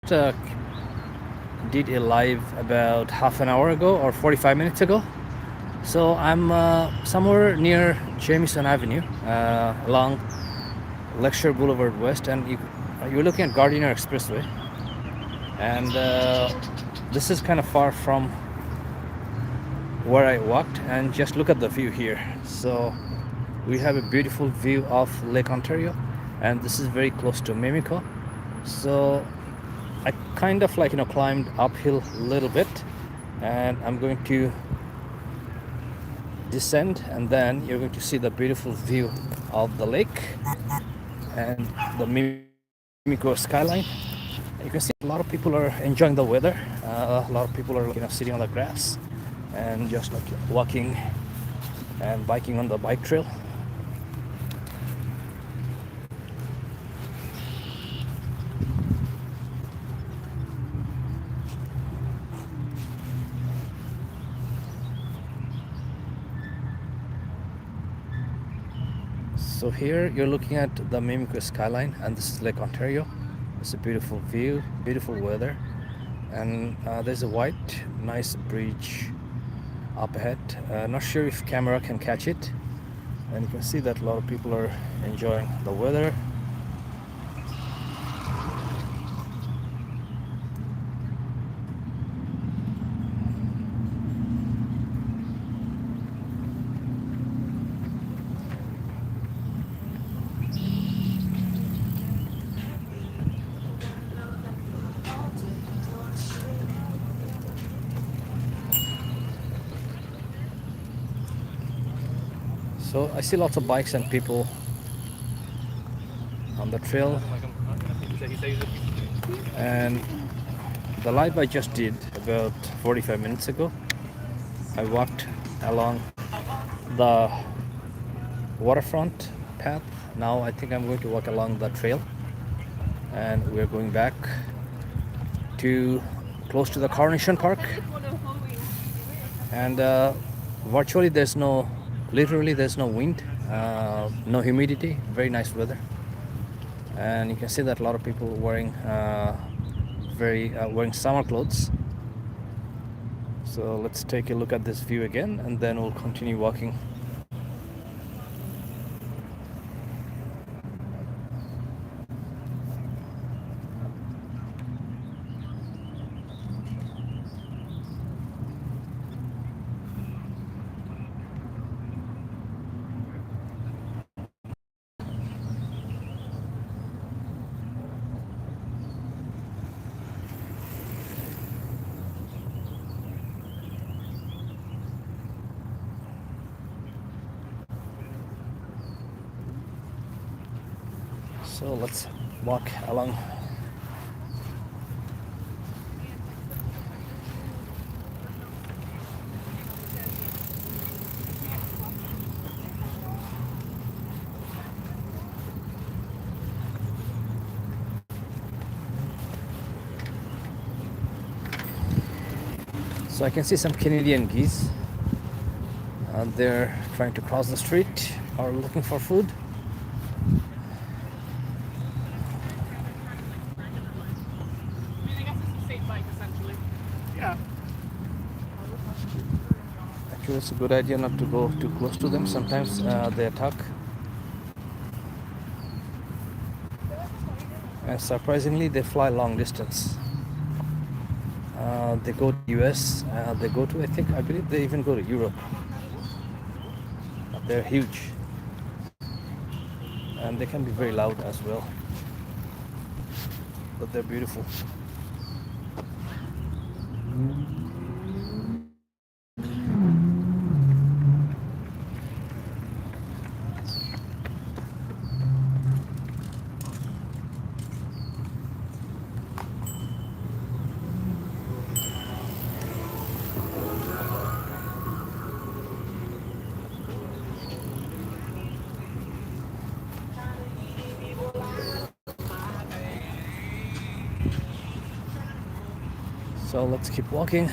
just did a live about half an hour ago or 45 minutes ago. So I'm somewhere near Jamieson Avenue along Lakeshore Blvd West, and you're looking at Gardiner Expressway, and this is kind of far from where I walked, and just look at the view here. So we have a beautiful view of Lake Ontario, and this is very close to Mimico. So I kind of climbed uphill a little bit, and I'm going to descend, and then you're going to see the beautiful view of the lake and the Mimico skyline. You can see a lot of people are enjoying the weather. A lot of people are sitting on the grass and just walking and biking on the bike trail. So here you're looking at the Mimico skyline, and this is Lake Ontario. It's a beautiful view, beautiful weather, and there's a white, nice bridge up ahead. Not sure if camera can catch it, and you can see that a lot of people are enjoying the weather. So I see lots of bikes and people on the trail, and the live I just did about 45 minutes ago, I walked along the waterfront path. Now I think I'm going to walk along the trail, and we're going back to close to the Coronation Park, and virtually literally there's no wind, no humidity, very nice weather, and you can see that a lot of people wearing wearing summer clothes. So let's take a look at this view again, and then we'll continue walking. So let's walk along. So I can see some Canadian geese. They're trying to cross the street or looking for food. Actually, it's a good idea not to go too close to them. Sometimes they attack. And surprisingly, they fly long distance. They go to US, they go to, I believe they even go to Europe. They're huge, and they can be very loud as well, but they're beautiful. So let's keep walking.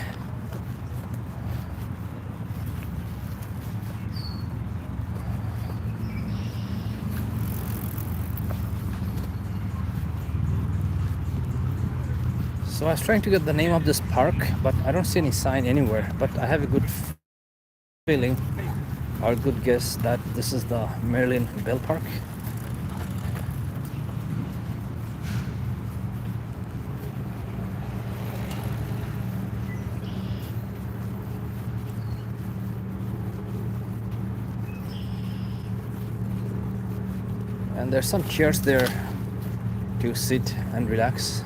So I was trying to get the name of this park, but I don't see any sign anywhere. But I have a good feeling or a good guess that this is the Marilyn Bell Park. And there's some chairs there to sit and relax.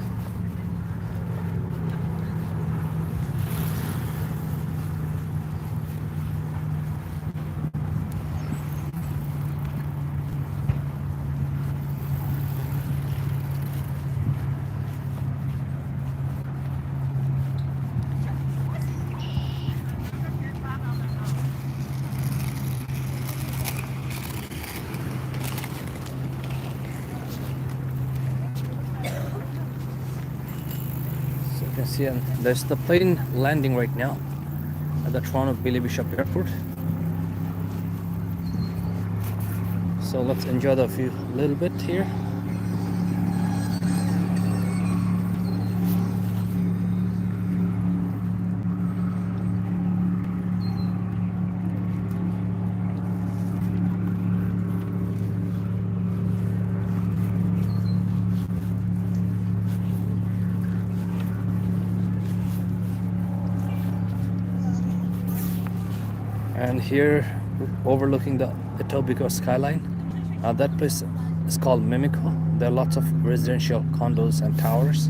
You can see there's the plane landing right now at the Toronto Billy Bishop Airport. So let's enjoy the view a little bit here. And here, overlooking the Etobicoke skyline, that place is called Mimico. There are lots of residential condos and towers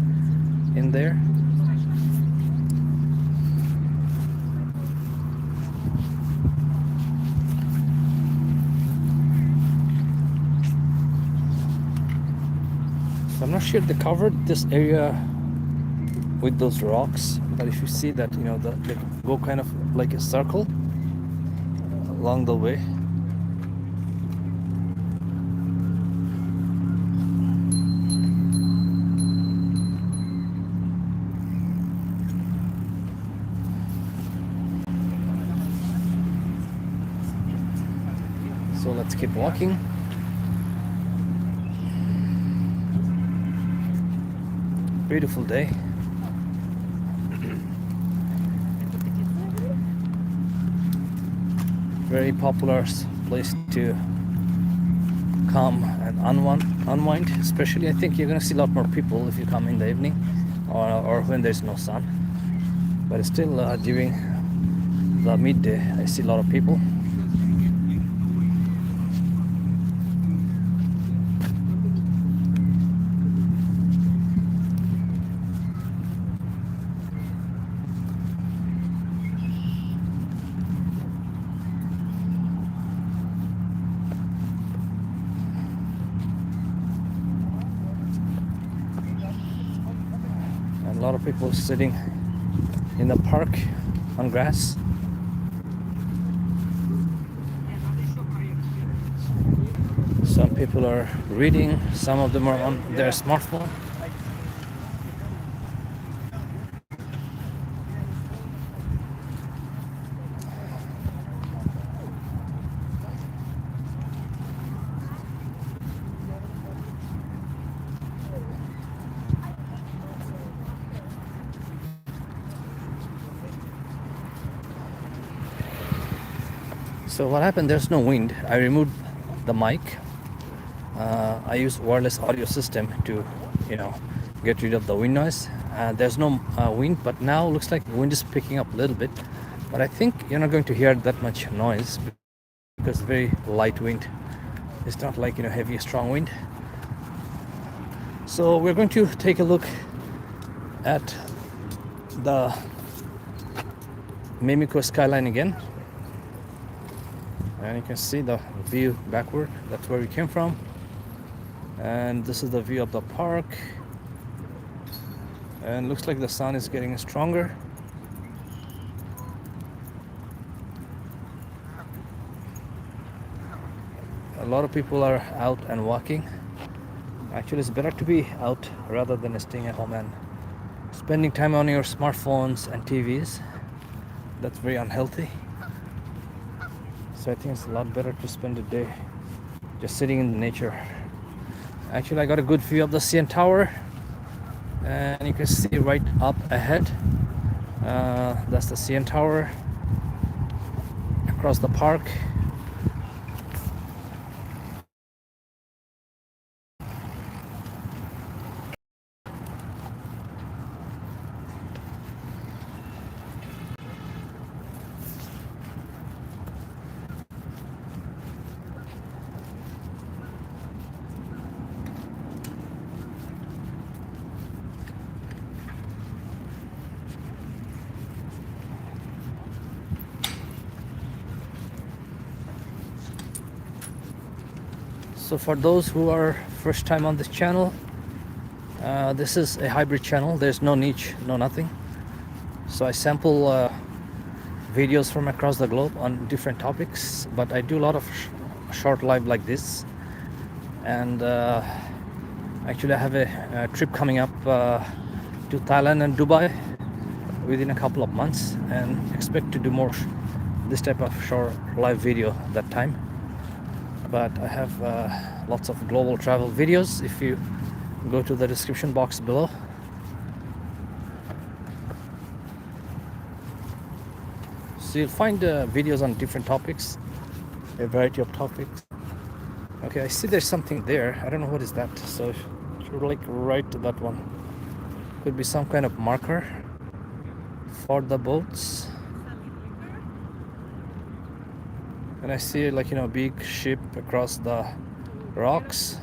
in there. So I'm not sure if they covered this area with those rocks, but if you see that, you know, they go kind of like a circle along the way. So let's keep walking. Beautiful day. Very popular place to come and unwind. Especially, I think you're gonna see a lot more people if you come in the evening or when there's no sun. But still, during the midday, I see a lot of people. A lot of people sitting in the park on grass. Some people are reading, some of them are on their smartphone. So what happened, there's no wind. I removed the mic. I use wireless audio system to, you know, get rid of the wind noise. There's no wind, but now looks like the wind is picking up a little bit. But I think you're not going to hear that much noise because very light wind. It's not like, you know, heavy, strong wind. So we're going to take a look at the Mimico skyline again. And you can see the view backward. That's where we came from. And this is the view of the park. And looks like the sun is getting stronger. A lot of people are out and walking. Actually, it's better to be out rather than staying at home and spending time on your smartphones and TVs. That's very unhealthy. So I think it's a lot better to spend the day just sitting in the nature. Actually, I got a good view of the CN Tower and you can see right up ahead, that's the CN Tower across the park. So for those who are first time on this channel, this is a hybrid channel. There's no niche, no nothing. So I sample videos from across the globe on different topics, but I do a lot of short live like this. And actually I have a trip coming up to Thailand and Dubai within a couple of months, and expect to do more this type of short live video that time. But I have lots of global travel videos if you go to the description box below. So you'll find videos on different topics, a variety of topics. Okay, I see there's something there. I don't know what is that. So you're like right to that one. Could be some kind of marker for the boats. And I see, like, you know, a big ship across the rocks.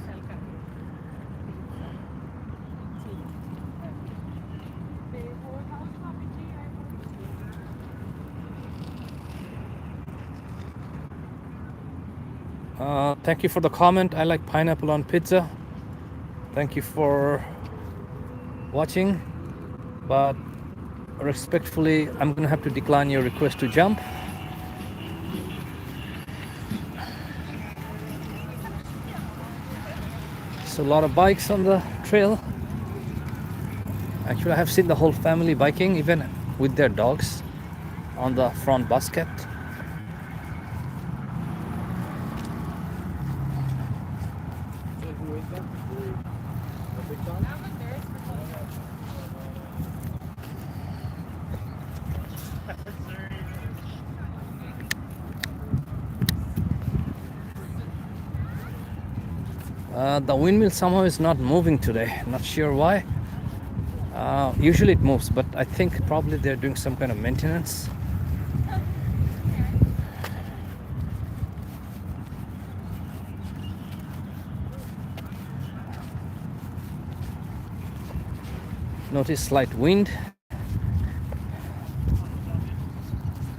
Thank you for the comment. I like pineapple on pizza. Thank you for watching, but respectfully, I'm gonna have to decline your request to jump. A lot of bikes on the trail. Actually, I have seen the whole family biking, even with their dogs on the front basket. The windmill somehow is not moving today. Not sure why. Usually it moves, but I think probably they're doing some kind of maintenance. Notice slight wind.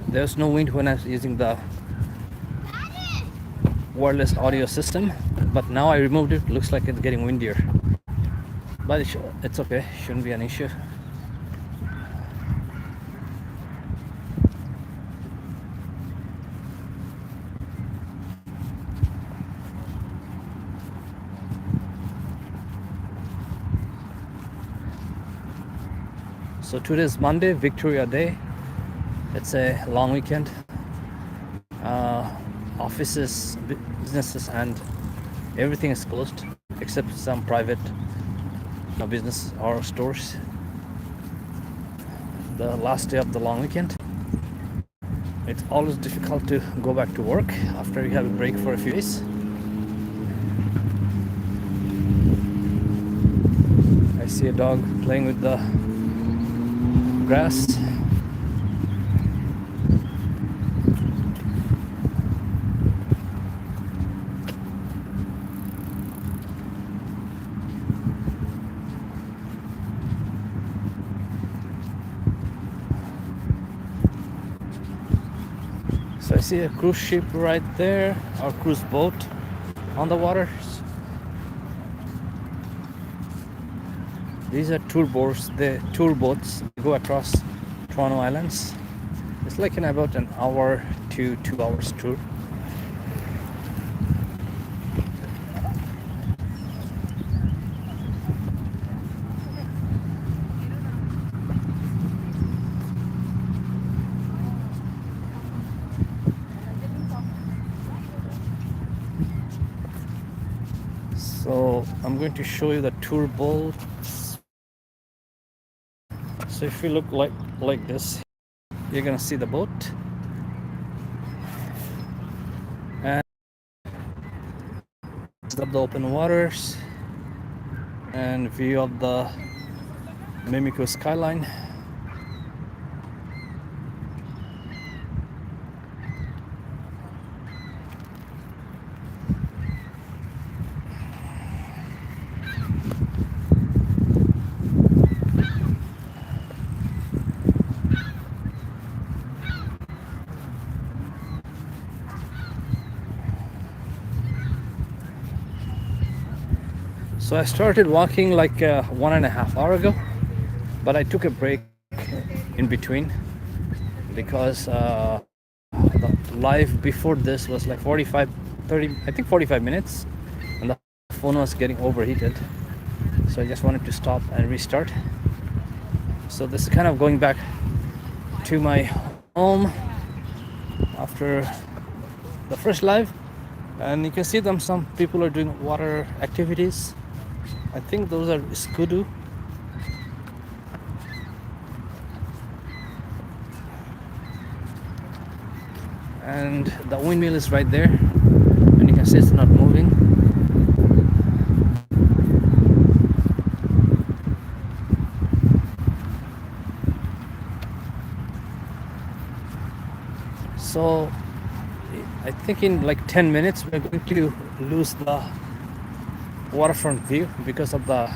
There's no wind when I was using the wireless audio system, but now I removed it. Looks like it's getting windier, but it's okay, shouldn't be an issue. So today is Monday, Victoria Day. It's a long weekend. Offices, businesses, and everything is closed except some private business or stores. The last day of the long weekend. It's always difficult to go back to work after you have a break for a few days. I see a dog playing with the grass. So I see a cruise ship right there, or cruise boat on the water. These are tour boats. The tour boats go across Toronto Islands. It's like in about an hour to 2 hours tour. So I'm going to show you the tour boat So if you look like this, you're gonna see the boat, and of the open waters and view of the Mimico skyline. So I started walking like 1.5 hours ago, but I took a break in between because the live before this was like 45 minutes, and the phone was getting overheated. So I just wanted to stop and restart. So this is kind of going back to my home after the first live, and you can see them. Some people are doing water activities. I think those are scudu. And the windmill is right there, and you can see it's not moving. So I think in like 10 minutes we're going to lose the waterfront view because of the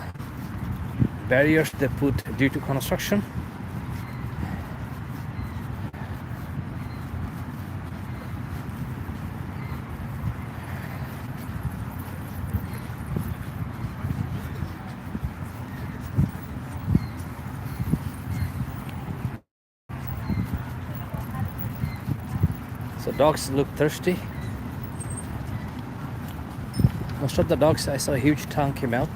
barriers they put due to construction. So dogs look thirsty. Most of the dogs, I saw a huge tongue came out.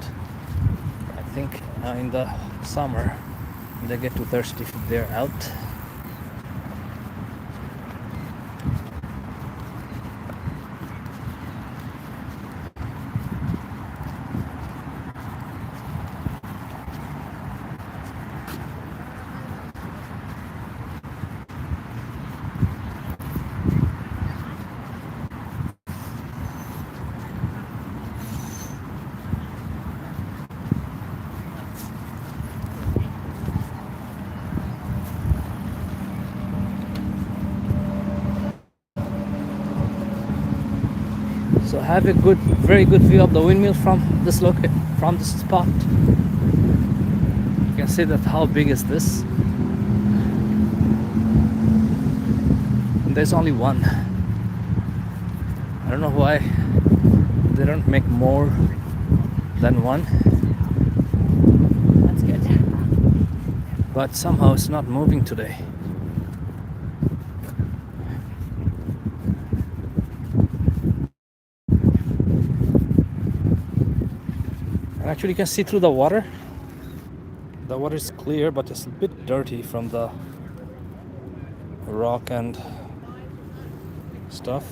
I think in the summer they get too thirsty if they're out. So have a very good view of the windmill from this spot. You can see that how big is this. And there's only one. I don't know why they don't make more than one. That's good. But somehow it's not moving today. Actually, you can see through the water. The water is clear, but it's a bit dirty from the rock and stuff.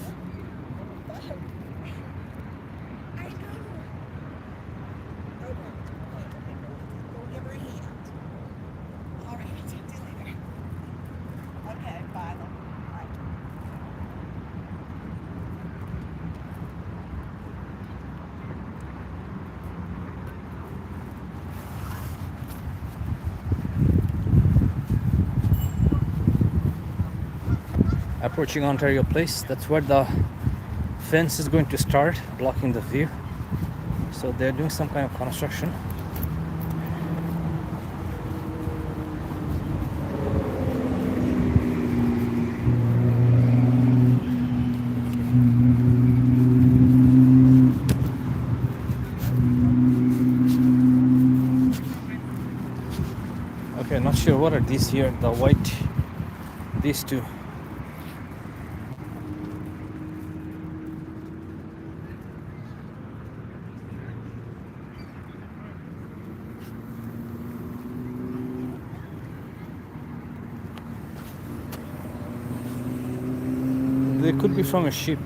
Approaching Ontario Place, that's where the fence is going to start, blocking the view. So they're doing some kind of construction. Okay, not sure what are these here, the white, these two. They could be from a ship.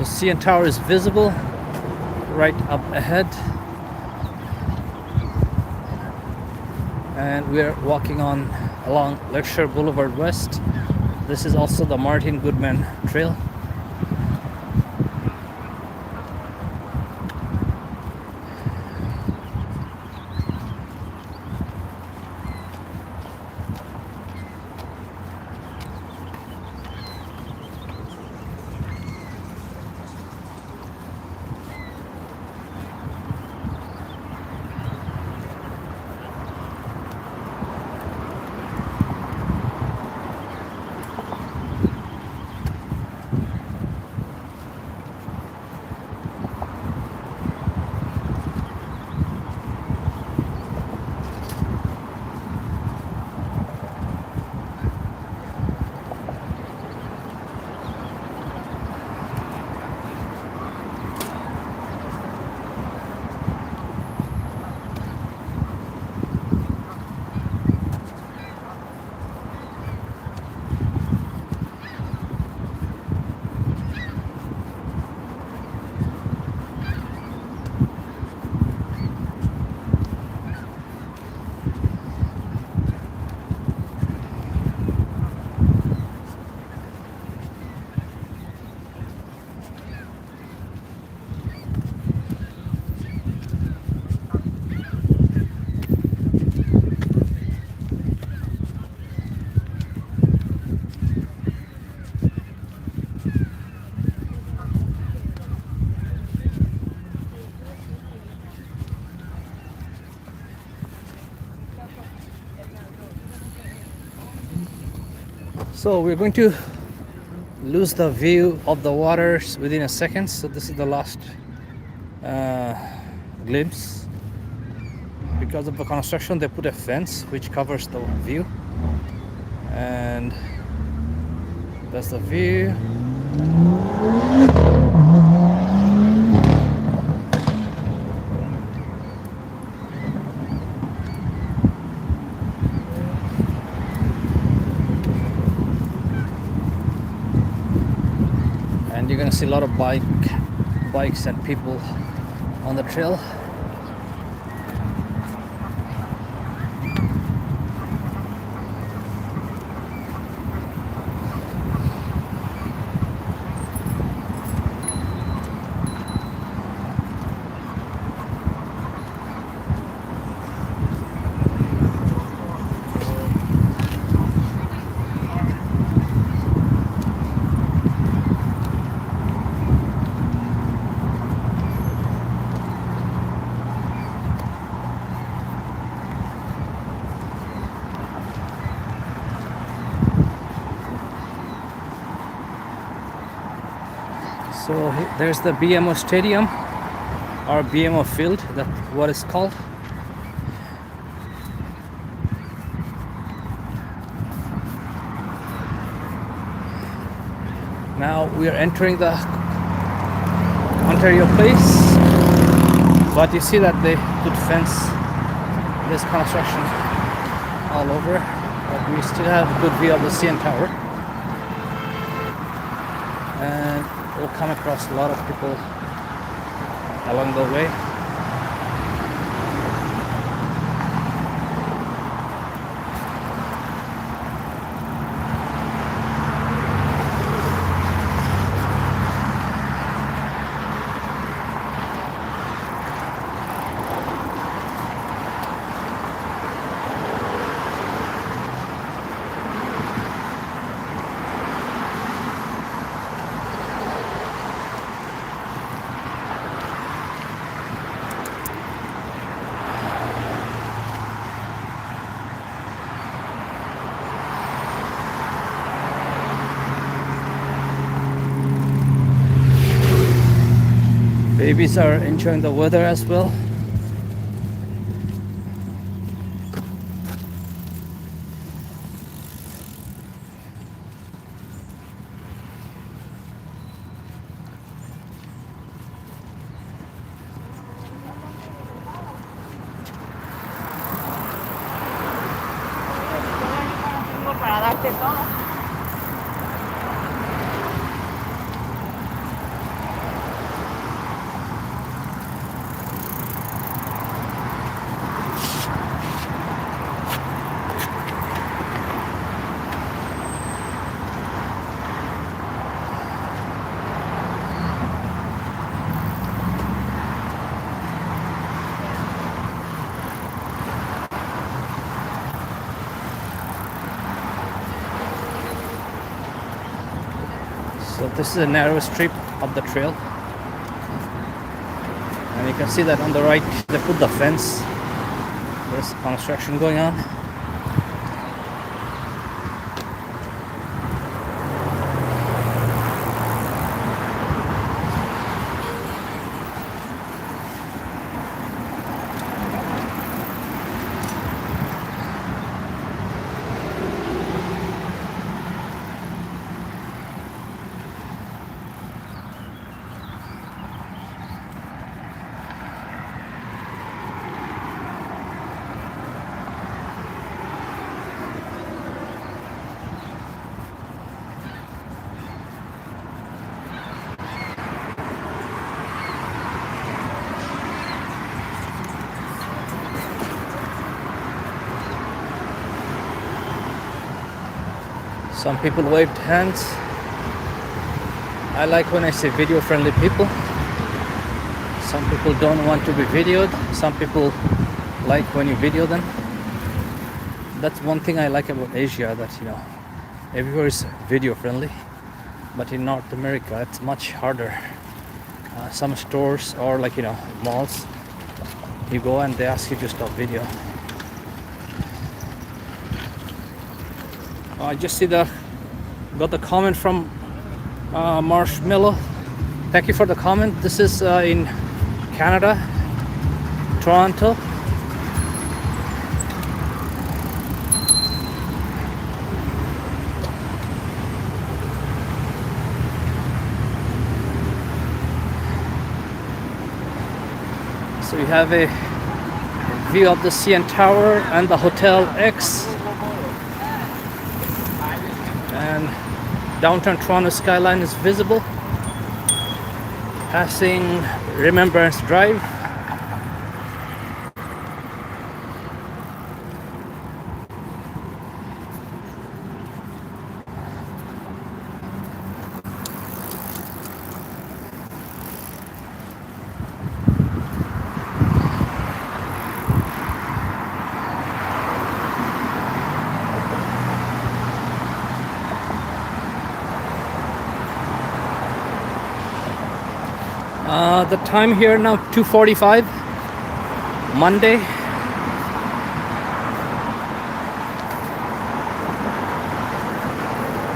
So CN Tower is visible right up ahead, and we're walking on along Lakeshore Boulevard West. This is also the Martin Goodman Trail. So we're going to lose the view of the waters within a second. So this is the last glimpse. Because of the construction, they put a fence which covers the view, and that's the view. And you're gonna see a lot of bikes and people on the trail. So there's the BMO Stadium, or BMO Field, that's what it's called. Now we are entering the Ontario Place, but you see that they put fence, there's construction all over, but we still have a good view of the CN Tower. And we'll come across a lot of people along the way. Babies are enjoying the weather as well. Para darte todo. So this is a narrow strip of the trail, and you can see that on the right they put the fence. There's construction going on. Some people waved hands. I like when I see video friendly people. Some people don't want to be videoed. Some people like when you video them. That's one thing I like about Asia, that everywhere is video friendly, but in North America it's much harder. Some stores or malls, you go and they ask you to stop video. I just got the comment from Marshmallow. Thank you for the comment. This is in Canada, Toronto. So we have a view of the CN Tower and the Hotel X. And downtown Toronto skyline is visible. Passing Remembrance Drive. The time here now 2:45, Monday.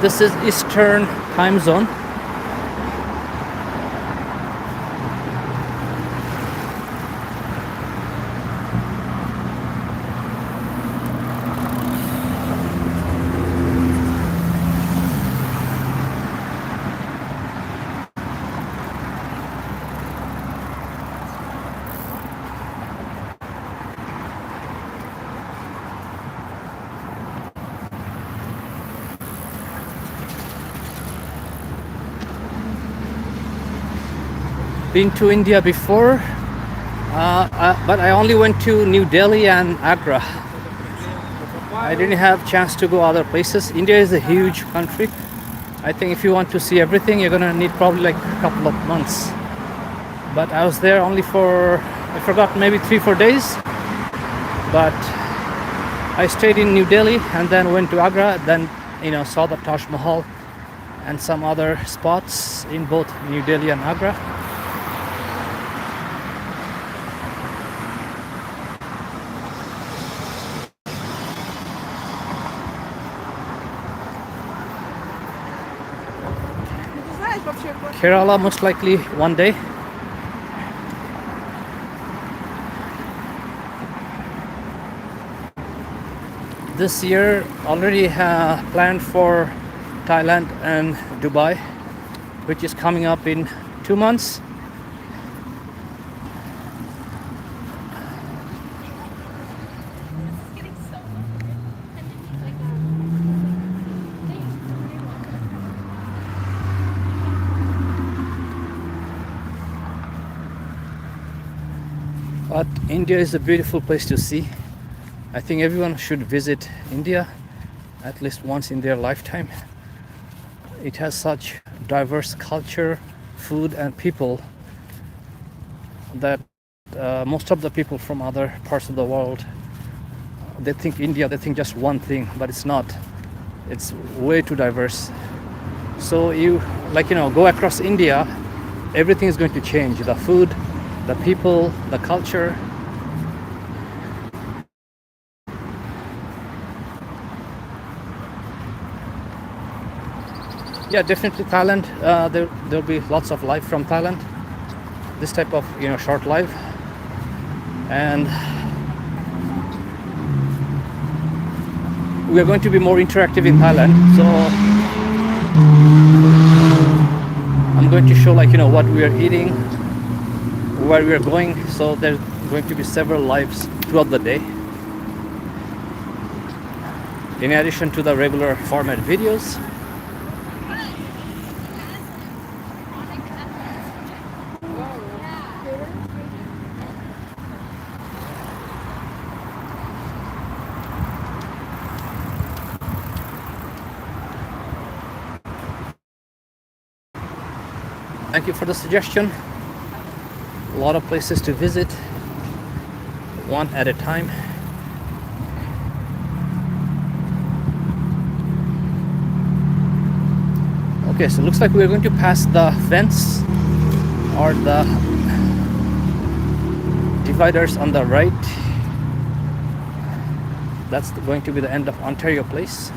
This is Eastern time zone. Been to India before, but I only went to New Delhi and Agra. I didn't have chance to go other places. India is a huge country. I think if you want to see everything, you're gonna need probably like a couple of months. But I was there only for, I forgot, maybe 3-4 days. But I stayed in New Delhi and then went to Agra, then saw the Taj Mahal and some other spots in both New Delhi and Agra. Kerala most likely one day. This year already planned for Thailand and Dubai, which is coming up in 2 months. But India is a beautiful place to see. I think everyone should visit India at least once in their lifetime. It has such diverse culture, food and people that most of the people from other parts of the world, they think India, they think just one thing, but it's not. It's way too diverse. So you, like, go across India, everything is going to change. The food, the people, the culture. Yeah, definitely Thailand. There'll be lots of life from Thailand. This type of short life, and we are going to be more interactive in Thailand. So I'm going to show what we are eating, where we are going. So there's going to be several lives throughout the day, in addition to the regular format videos. Thank you for the suggestion. A lot of places to visit, one at a time. Okay, so it looks like we're going to pass the fence or the dividers on the right. That's going to be the end of Ontario Place.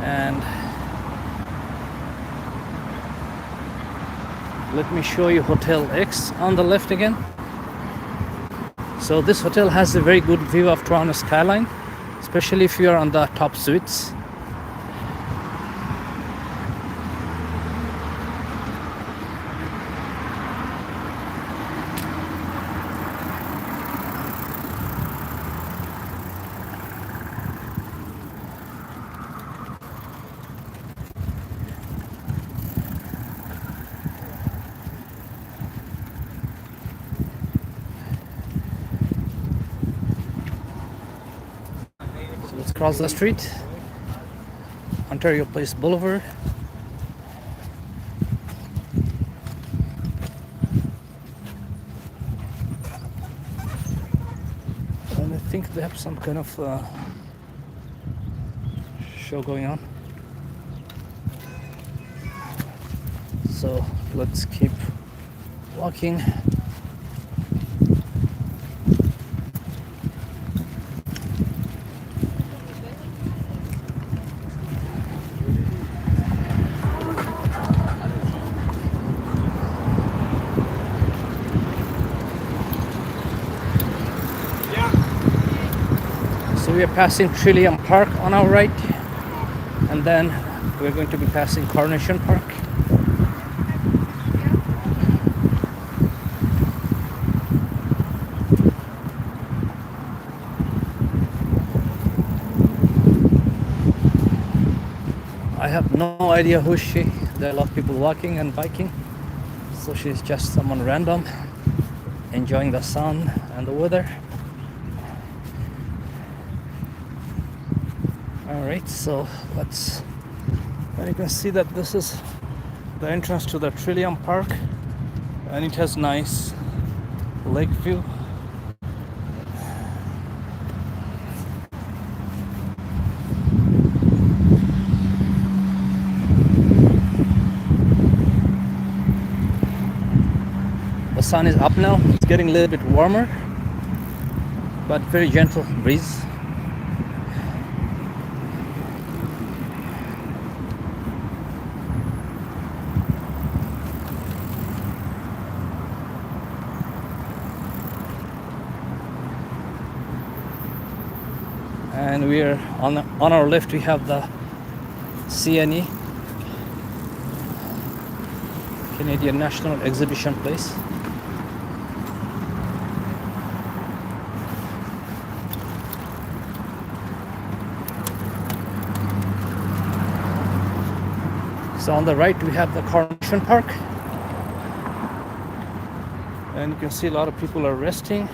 And let me show you Hotel X on the left again. So this hotel has a very good view of Toronto skyline, especially if you are on the top suites. Let's cross the street. Ontario Place Boulevard. And I think they have some kind of show going on. So let's keep walking. So we are passing Trillium Park on our right, and then we're going to be passing Coronation Park. I have no idea who is she. There are a lot of people walking and biking, so she's just someone random enjoying the sun and the weather. Alright, so let's, and you can see that this is the entrance to the Trillium Park, and it has nice lake view. The sun is up now, it's getting a little bit warmer, but very gentle breeze. And we are on our left, we have the CNE, Canadian National Exhibition Place. So on the right we have the Coronation Park, and you can see a lot of people are resting.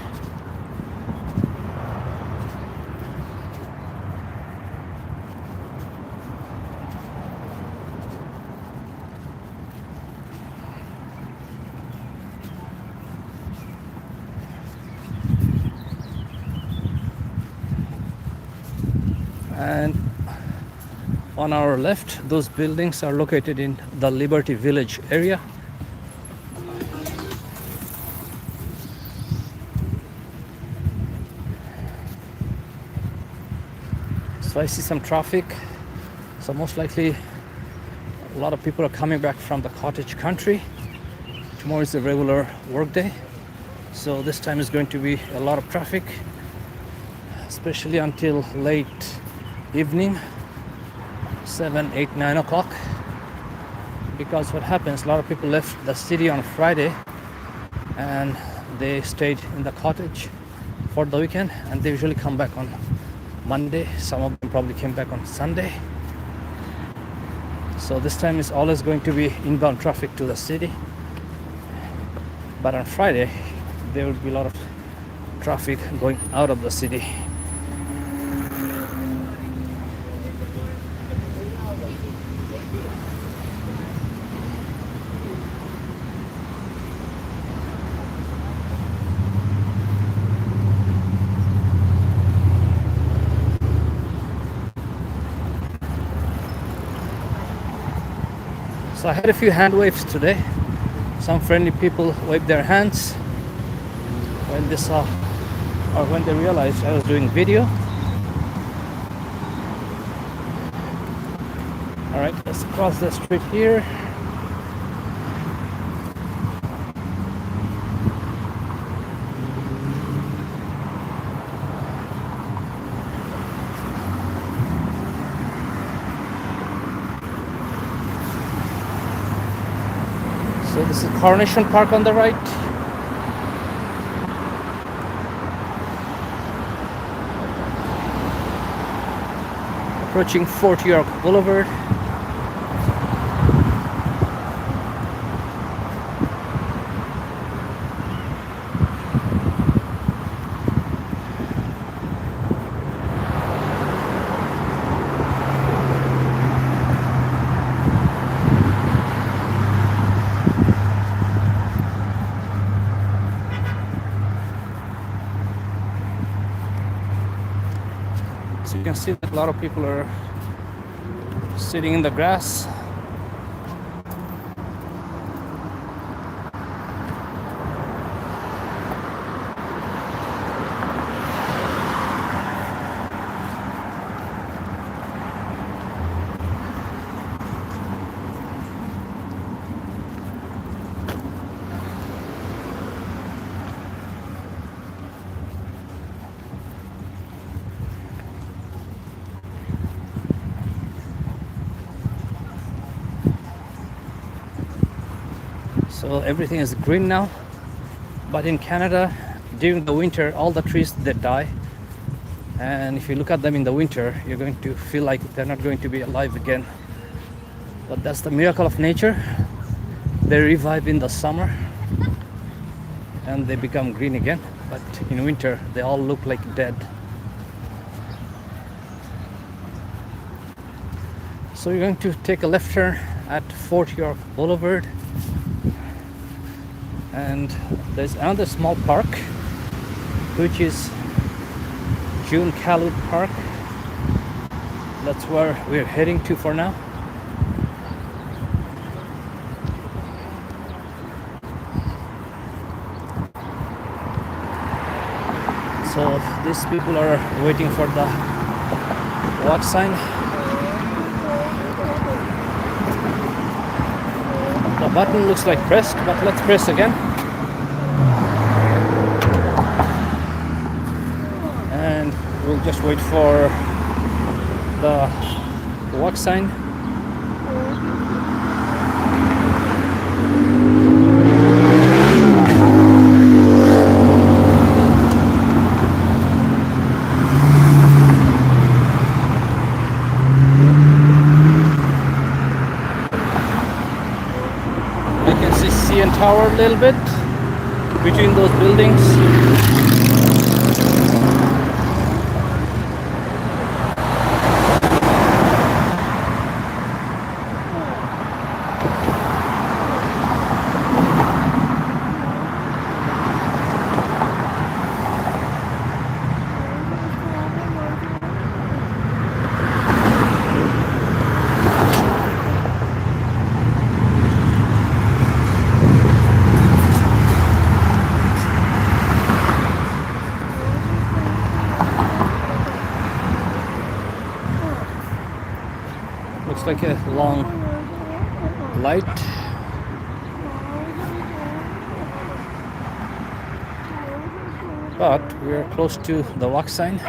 on our left, those buildings are located in the Liberty Village area. So I see some traffic. So most likely a lot of people are coming back from the cottage country. Tomorrow is a regular work day. So this time is going to be a lot of traffic, especially until late evening, 7, 8, 9 o'clock. Because what happens, a lot of people left the city on Friday and they stayed in the cottage for the weekend, and they usually come back on Monday. Some of them probably came back on Sunday. So this time is always going to be inbound traffic to the city. But on Friday, there will be a lot of traffic going out of the city. So I had a few hand waves today. Some friendly people waved their hands when they saw, or when they realized I was doing video. All right, let's cross the street here. So this is Coronation Park on the right. Approaching Fort York Boulevard. So you can see that a lot of people are sitting in the grass. So everything is green now, but in Canada during the winter all the trees they die, and if you look at them in the winter you're going to feel like they're not going to be alive again. But that's the miracle of nature. They revive in the summer and they become green again, but in winter they all look like dead. So you're going to take a left turn at Fort York Boulevard. And there's another small park, which is June Calud Park. That's where we're heading to for now. So these people are waiting for the walk sign. The button looks like pressed, but let's press again. And we'll just wait for the walk sign. Tower a little bit between those buildings. looks like a long light. But we are close to the walk sign.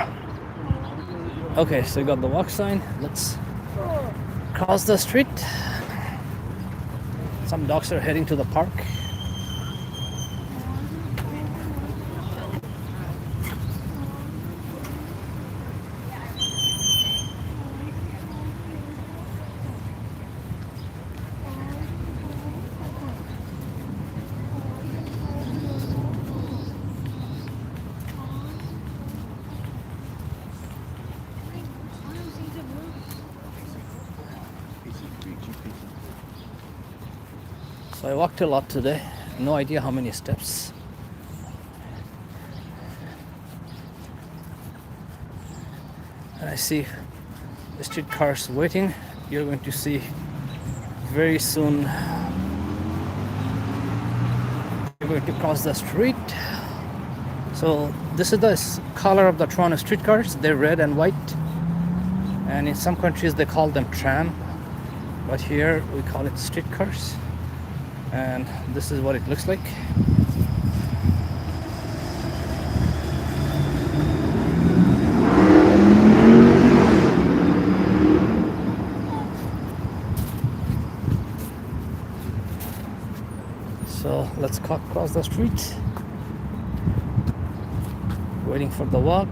Okay, so we got the walk sign. Let's cross the street. Some dogs are heading to the park. So I walked a lot today. No idea how many steps. And I see the streetcars waiting. You're going to see very soon. You're going to cross the street. So this is the color of the Toronto streetcars. They're red and white. And in some countries they call them tram. But here we call it streetcars. And this is what it looks like. So let's cross the street. Waiting for the walk.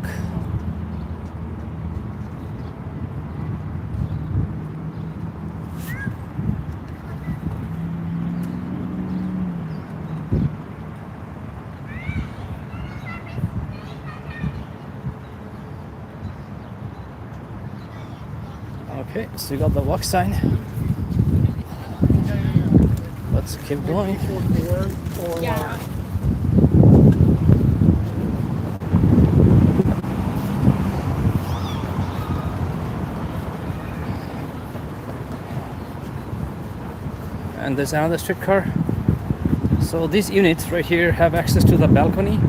Okay, so you got the walk sign. Let's keep going. Yeah. And there's another streetcar. So these units right here have access to the balcony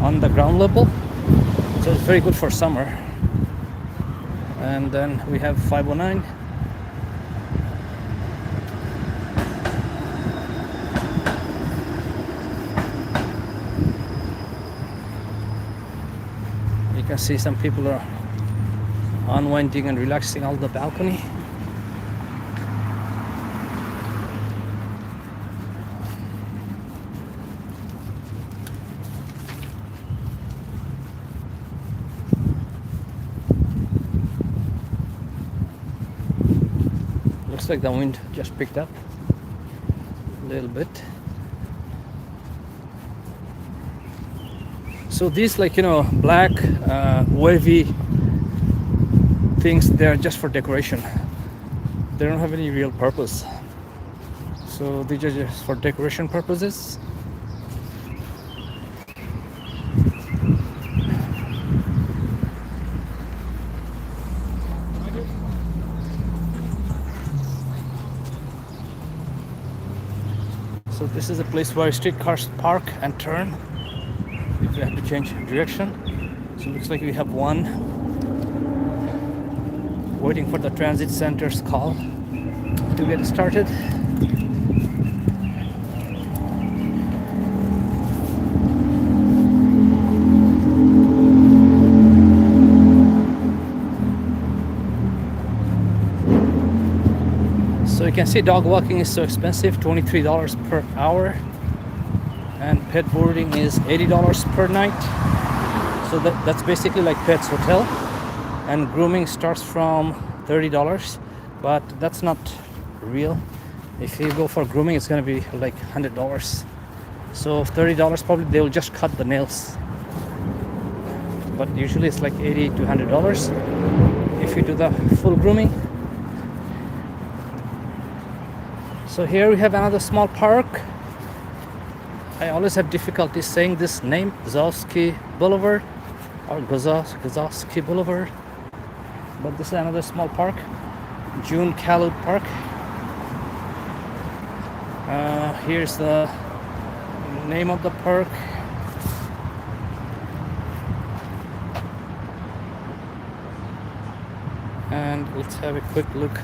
on the ground level. So it's very good for summer. And then we have 509. You can see some people are unwinding and relaxing on the balcony. Looks like the wind just picked up a little bit. So these, like, black wavy things, they're just for decoration. They don't have any real purpose. So these are just for decoration purposes. So this is a place where streetcars park and turn if you have to change direction. So it looks like we have one waiting for the transit center's call to get started. So you can see dog walking is so expensive, $23 per hour, and pet boarding is $80 per night. So that's basically like Pets Hotel. And grooming starts from $30, but that's not real. If you go for grooming, it's going to be like $100. So $30 probably they will just cut the nails, but usually it's like $80 to $100 if you do the full grooming. So here we have another small park. I always have difficulty saying this name, Gazowski Boulevard or Gazowski Boulevard. But this is another small park, June Calud Park. Here's the name of the park. And let's have a quick look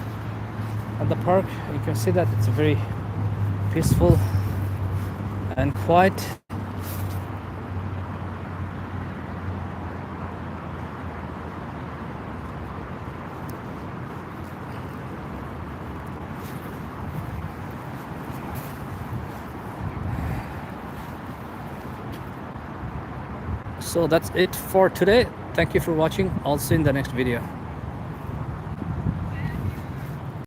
at the park. You can see that it's very peaceful and quiet. So that's it for today. Thank you for watching. I'll see you in the next video.